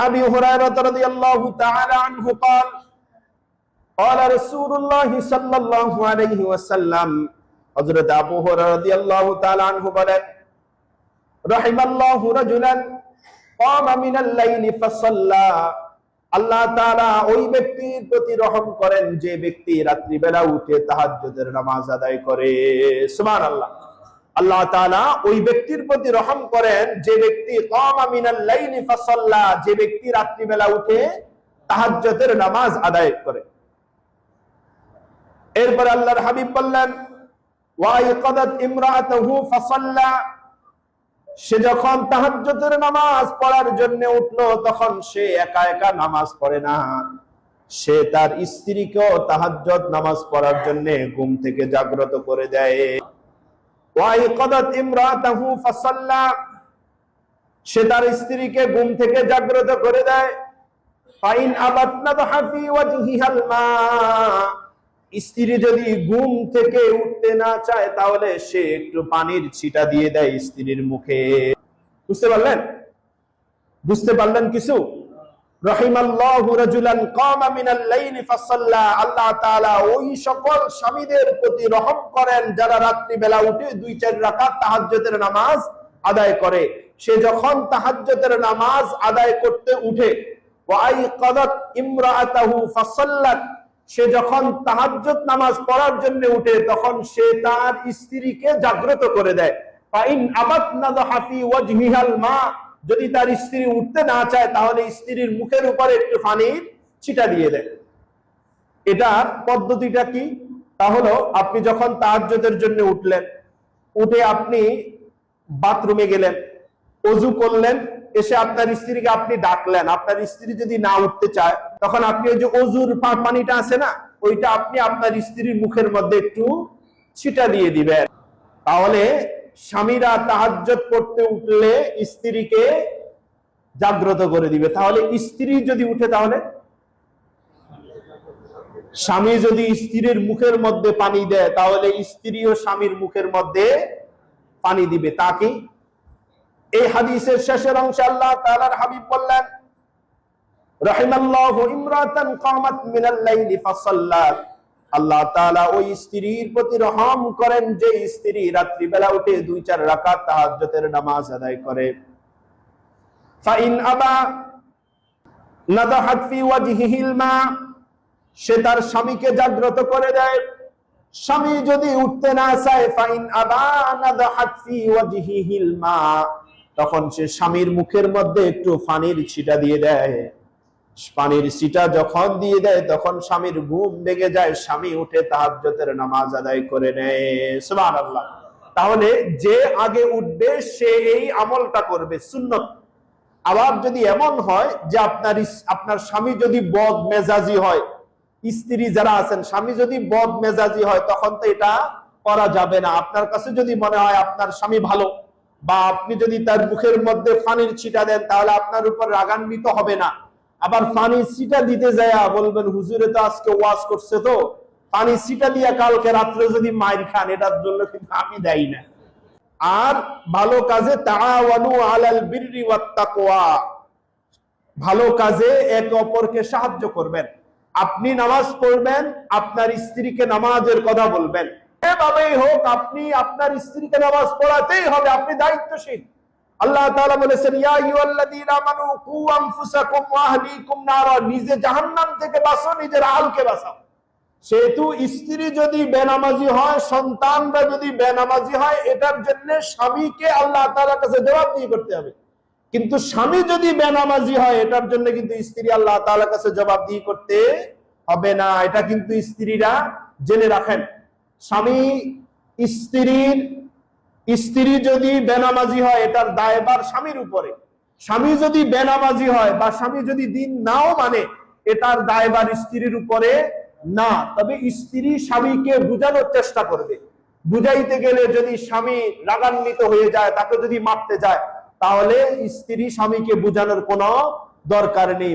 أبي هريرة رضي الله تعالى عنه قال قال رسول الله صلى الله عليه وسلم حضرت আবু হুরায়রা রাদিয়াল্লাহু তাআলা আনহু বলেন রাহিমাল্লাহু রাজুলান কামা মিনাল লাইলি ফাসাল্লা আল্লাহ তাআলা ওই ব্যক্তির প্রতি রহম করেন যে ব্যক্তি রাত্রি বেলা উঠে তাহাজ্জুদের নামাজ আদায় করে। সুবহানাল্লাহ। আল্লাহ তাআলা ওই ব্যক্তির প্রতি রহম করেন যে ব্যক্তি কামা মিনাল লাইলি ফাসাল্লা, যে ব্যক্তি রাত্রি বেলা উঠে তাহাজ্জুদের নামাজ আদায় করে। এরপর আল্লাহর হাবিব বললেন ওয়াইকাদাত ইমরাআতুহু ফাসাল্লা, সে যখন তাহাজ্জুদের নামাজ পড়ার জন্য উঠলো তখন সে একা একা নামাজ পড়ে না, সে তার স্ত্রীকেও তাহাজ্জুদ নামাজ পড়ার জন্য ঘুম থেকে জাগ্রত করে দেয়। ওয়াইকাদাত ইমরাআতুহু ফাসাল্লা, সে তার স্ত্রীকে ঘুম থেকে জাগ্রত করে দেয়। ফাইন আবাতনা হাফি ওয়াজহিহাল মা, স্ত্রী যদি ঘুম থেকে উঠতে না চায় তাহলে সে একটু পানির ছিটা দিয়ে দেয় স্ত্রীর মুখে। বুঝতে পারলেন? বুঝতে পারলেন কিছু? রাহিমাল্লাহু রাজুলান কামা মিনাল লাইলি ফাসাল্লা, আল্লাহ তাআলা ওই সকল স্বামীদের প্রতি রহম করেন যারা রাত্রি বেলা উঠে 2-4 রাকাত তাহাজ্জুদের নামাজ আদায় করে। সে যখন তাহাজ্জুদের নামাজ আদায় করতে উঠে ওয়াইকাদাত ইমরাআতুহু ফাসাল্লাত, সে যখন তাহাজ্জুদ নামাজ পড়ার জন্য উঠে তখন সে তার স্ত্রীকে জাগ্রত করে দেয়। ফাইন আবাতনা হাফি ওয়াজহিহাল মা, যদি তার স্ত্রী উঠতে না চায় তাহলে স্ত্রীর মুখের উপরে একটু পানির ছিটা দিয়ে দেয়। এটার পদ্ধতিটা কি? তা হলো আপনি যখন তাহাজ্জুদের জন্য উঠলেন, উঠে আপনি বাথরুমে গেলেন, ওযু করলেন, এসে আপনার স্ত্রীকে আপনি ডাকলেন। আপনার স্ত্রী যদি না উঠতে চায় তখন আপনি ওই যে ওযুর পানিটা আছে না, ওইটা আপনি আপনার স্ত্রীর মুখের মধ্যে একটু ছিটা দিয়ে দিবেন। তাহলে স্বামীরা তাহাজ্জুদ পড়তে উঠলে স্ত্রীকে জাগ্রত করে দিবে। তাহলে স্ত্রী যদি উঠে তাহলে স্বামী যদি স্ত্রীর মুখের মধ্যে পানি দেয় তাহলে স্ত্রীও স্বামীর মুখের মধ্যে পানি দিবে। তা কি? এই হাদিসের শেষের অংশে আল্লাহ তাআলার হাবিব বললেন রাহিমাল্লাহু ইমরাতান কামাত মিনাল লাইলি ফাসাল্লাত, আল্লাহ তাআলা ওই স্ত্রীর প্রতি রহম করেন যে স্ত্রী রাত্রি বেলা উঠে 2-4 রাকাত তাহাজ্জুদের নামাজ আদায় করে। ফাইন আবা নাদাহাত ফি ওয়াজহিহিল মা, সে তার স্বামীকে জাগ্রত করে দেয়। স্বামী যদি উঠতে না চায় ফাইন আবা নাদাহাত ফি ওয়াজহিহিল মা, তখন সে স্বামীর মুখের মধ্যে একটু পানির ছিটা দিয়ে দেয়। পানির ছিটা যখন দিয়ে দেয় তখন স্বামীর ঘুম ভেঙে যায়, স্বামী উঠে তাহাজ্জুদের নামাজ আদায় করে নেয়। সুবহানাল্লাহ। তাহলে যে আগে উঠবে সে এই আমলটা করবে, সুন্নত। আবার যদি এমন হয় যে আপনার স্বামী যদি বদ মেজাজি হয়, স্ত্রী যারা আছেন স্বামী যদি বদ মেজাজি হয় তখন তো এটা করা যাবে না। আপনার কাছে যদি মনে হয় আপনার স্বামী ভালো, বা আপনি যদি তার মুখের মধ্যে পানির ছিটা দেন তাহলে আপনার উপর রাগান্বিত হবে না। আবার পানির ছিটা দিতে যায় বলবেন হুজুরে তো আজকে ওয়াজ করছে, তো পানির ছিটা দিয়ে কালকে রাত্রে যদি মাইর খান, এটার জন্য কিন্তু আমি দায়ী না। আর ভালো কাজে তাআওয়ানু আলাল বিররি ওয়াত তাকওয়া, ভালো কাজে একে অপরকে সাহায্য করবেন। আপনি নামাজ পড়বেন, আপনার স্ত্রীকে নামাজের কথা বলবেন। এভাবেই হোক আপনি আপনার স্ত্রীকে নামাজ পড়াতেই হবে, আপনি দায়িত্বশীল। আল্লাহ তাআলা বলেছেন ইয়া আইয়ুহাল্লাযীনা আমানু কু আনফুসাকুম ওয়া আহলিকুম নারা, নিজে জাহান্নাম থেকে বাঁচো, নিজের আহলকে বাঁচাও। সেহেতু স্ত্রী যদি বেনামাজি হয়, সন্তানরা যদি বেনামাজি হয়, এটার জন্য স্বামীকে আল্লাহ তাআলার কাছে জবাবদিহি করতে হবে। কিন্তু স্বামী যদি বেনামাজি হয় এটার জন্য কিন্তু স্ত্রী আল্লাহ তাআলার কাছে জবাবদিহি করতে হবে না। এটা কিন্তু স্ত্রীরা জেনে রাখেন। স্ত্রী যদি বেনামাজি হয় এটার দায়ভার স্বামীর উপরে। স্বামী যদি বেনামাজি হয় বা স্বামী যদি দিন নাও মানে এটার দায়ভার স্ত্রীর উপরে না। তবে স্ত্রী স্বামীকে বুঝানোর চেষ্টা করবে। বুঝাইতে গেলে যদি স্বামী রাগান্বিত হয়ে যায়, তাকে যদি মারতে যায়, তাহলে স্ত্রী স্বামীকে বুঝানোর কোনো দরকার নেই।